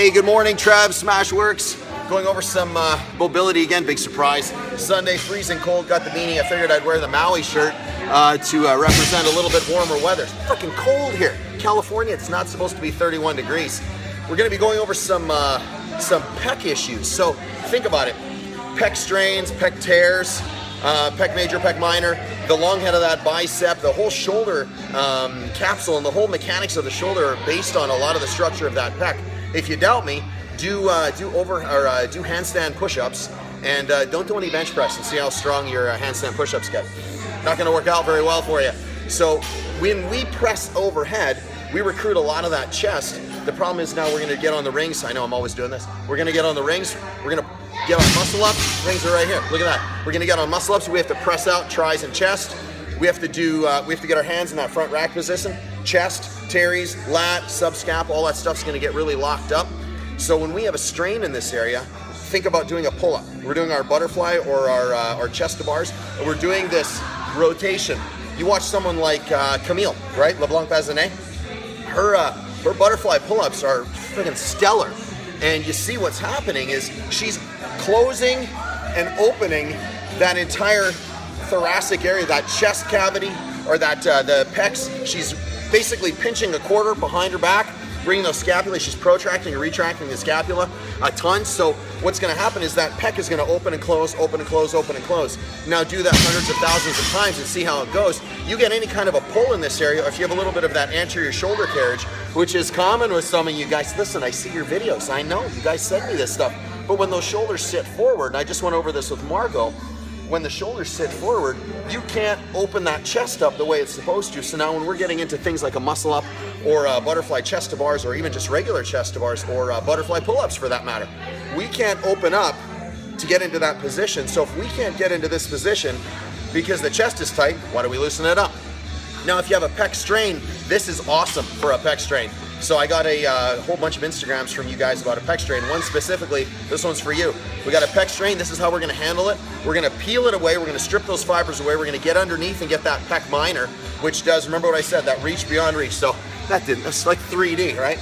Hey, good morning, Trev, SmashweRx. Going over some mobility again, big surprise. Sunday, freezing cold, got the beanie. I figured I'd wear the Maui shirt to represent a little bit warmer weather. It's fucking cold here. California, it's not supposed to be 31 degrees. We're gonna be going over some pec issues. So think about it. Pec strains, pec tears, pec major, pec minor, the long head of that bicep, the whole shoulder capsule and the whole mechanics of the shoulder are based on a lot of the structure of that pec. If you doubt me, do handstand push-ups and don't do any bench press and see how strong your handstand push-ups get. Not gonna work out very well for you. So when we press overhead, we recruit a lot of that chest. The problem is now we're gonna get on the rings. I know I'm always doing this. We're gonna get on the rings. We're gonna get on muscle ups. Rings are right here. Look at that. We're gonna get on muscle ups. We have to press out tris and chest. We have to get our hands in that front rack position. Chest, teres, lat, subscap, all that stuff's gonna get really locked up. So when we have a strain in this area, think about doing a pull-up. We're doing our butterfly or our chest to bars. And we're doing this rotation. You watch someone like Camille, right? LeBlanc-Bazinet. Her butterfly pull-ups are freaking stellar. And you see what's happening is she's closing and opening that entire thoracic area, that chest cavity, or that the pecs. She's basically pinching a quarter behind her back, bringing those scapulae. She's protracting and retracting the scapula a ton. So what's gonna happen is that pec is gonna open and close, open and close, open and close. Now do that hundreds of thousands of times and see how it goes. You get any kind of a pull in this area, or if you have a little bit of that anterior shoulder carriage, which is common with some of you guys. Listen, I see your videos. I know, you guys send me this stuff. But when those shoulders sit forward, and I just went over this with Margot, when the shoulders sit forward, you can't open that chest up the way it's supposed to. So now when we're getting into things like a muscle up or a butterfly chest to bars, or even just regular chest to bars, or butterfly pull-ups for that matter, we can't open up to get into that position. So if we can't get into this position because the chest is tight, why do we loosen it up? Now if you have a pec strain, this is awesome for a pec strain. So I got a whole bunch of Instagrams from you guys about a pec strain. One specifically, this one's for you. We got a pec strain, this is how we're gonna handle it. We're gonna peel it away, we're gonna strip those fibers away, we're gonna get underneath and get that pec minor, which does, remember what I said, that reach beyond reach. So that's like 3D, right?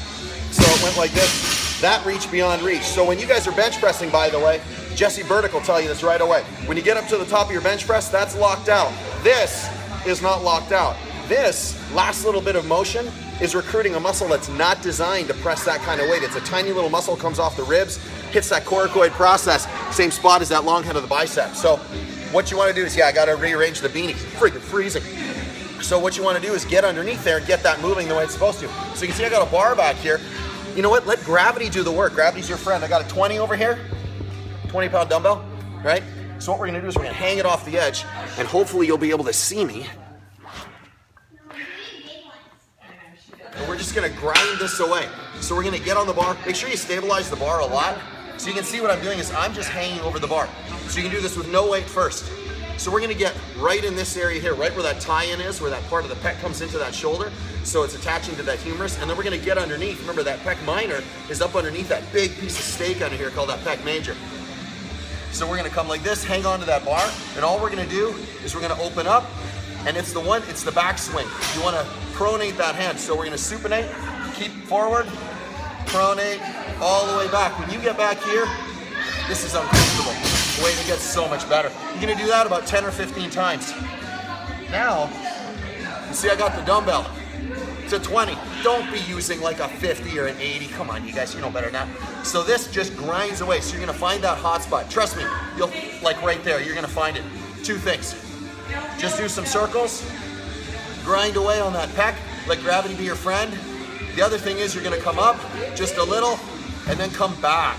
So it went like this, that reach beyond reach. So when you guys are bench pressing, by the way, Jesse Burdick will tell you this right away. When you get up to the top of your bench press, that's locked out. This is not locked out. This last little bit of motion is recruiting a muscle that's not designed to press that kind of weight. It's a tiny little muscle, comes off the ribs, hits that coracoid process, same spot as that long head of the bicep. So what you want to do is, I got to rearrange the beanie, freaking freezing. So what you want to do is get underneath there and get that moving the way it's supposed to. So you can see I got a bar back here. You know what, let gravity do the work. Gravity's your friend. I got a 20 over here, 20-pound dumbbell, right? So what we're going to do is we're going to hang it off the edge, and hopefully you'll be able to see me. And we're just gonna grind this away. So we're gonna get on the bar. Make sure you stabilize the bar a lot. So you can see what I'm doing is I'm just hanging over the bar. So you can do this with no weight first. So we're gonna get right in this area here, right where that tie-in is, where that part of the pec comes into that shoulder. So it's attaching to that humerus. And then we're gonna get underneath. Remember that pec minor is up underneath that big piece of steak under here called that pec major. So we're gonna come like this, hang on to that bar. And all we're gonna do is we're gonna open up, and it's the back swing. You wanna pronate that hand. So we're gonna supinate, keep forward, pronate, all the way back. When you get back here, this is uncomfortable. Wait, it gets so much better. You're gonna do that about 10 or 15 times. Now, you see I got the dumbbell. It's a 20. Don't be using like a 50 or an 80. Come on, you guys, you know better than that. So this just grinds away. So you're gonna find that hot spot. Trust me, you'll, like right there, you're gonna find it. Two things. Just do some circles, grind away on that pec, let gravity be your friend. The other thing is you're gonna come up just a little and then come back.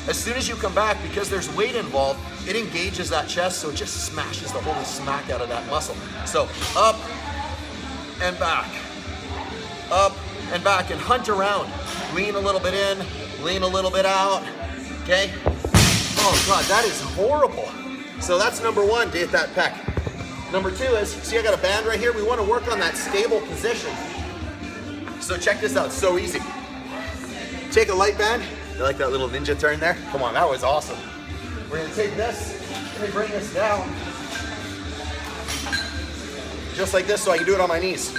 As soon as you come back, because there's weight involved, it engages that chest, so it just smashes the holy smack out of that muscle. So up and back, and hunt around. Lean a little bit in, lean a little bit out, okay? Oh God, that is horrible. So that's number one, to hit that pec. Number two is, see I got a band right here? We want to work on that stable position. So check this out, so easy. Take a light band. You like that little ninja turn there? Come on, that was awesome. We're gonna take this, let me bring this down. Just like this, so I can do it on my knees.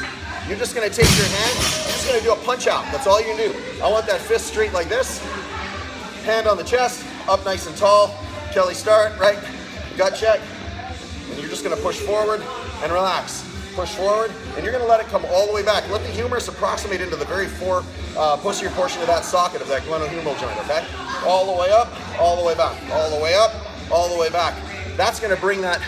You're just gonna take your hand, you're just gonna do a punch out. That's all you do. I want that fist straight like this. Hand on the chest, up nice and tall. Kelly start, right? Gut check. And you're just gonna push forward and relax. Push forward, and you're gonna let it come all the way back. Let the humerus approximate into the very posterior portion of that socket of that glenohumeral joint, okay? All the way up, all the way back, all the way up, all the way back. That's gonna bring that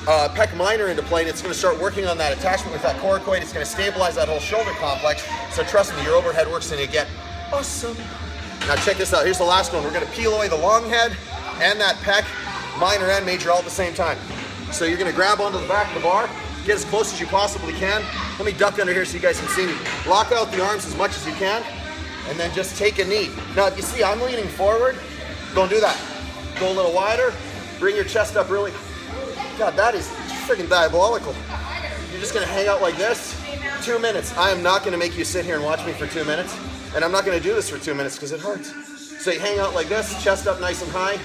pec minor into play, and it's gonna start working on that attachment with that coracoid. It's gonna stabilize that whole shoulder complex. So trust me, your overhead work's gonna get awesome. Now check this out, here's the last one. We're gonna peel away the long head and that pec, minor and major all at the same time. So you're gonna grab onto the back of the bar, get as close as you possibly can. Let me duck under here so you guys can see me. Lock out the arms as much as you can, and then just take a knee. Now, if you see I'm leaning forward, don't do that. Go a little wider, bring your chest up really. God, that is freaking diabolical. You're just gonna hang out like this, 2 minutes. I am not gonna make you sit here and watch me for 2 minutes, and I'm not gonna do this for 2 minutes because it hurts. So you hang out like this, chest up nice and high.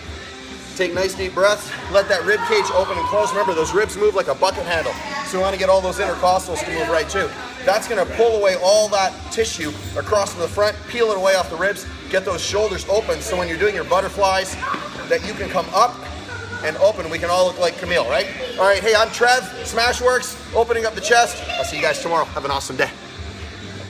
Take nice deep breaths, let that rib cage open and close. Remember, those ribs move like a bucket handle. So we want to get all those intercostals to move right too. That's gonna pull away all that tissue across to the front, peel it away off the ribs, get those shoulders open so when you're doing your butterflies, that you can come up and open. We can all look like Camille, right? All right, hey, I'm Trev, SmashweRx, opening up the chest. I'll see you guys tomorrow. Have an awesome day.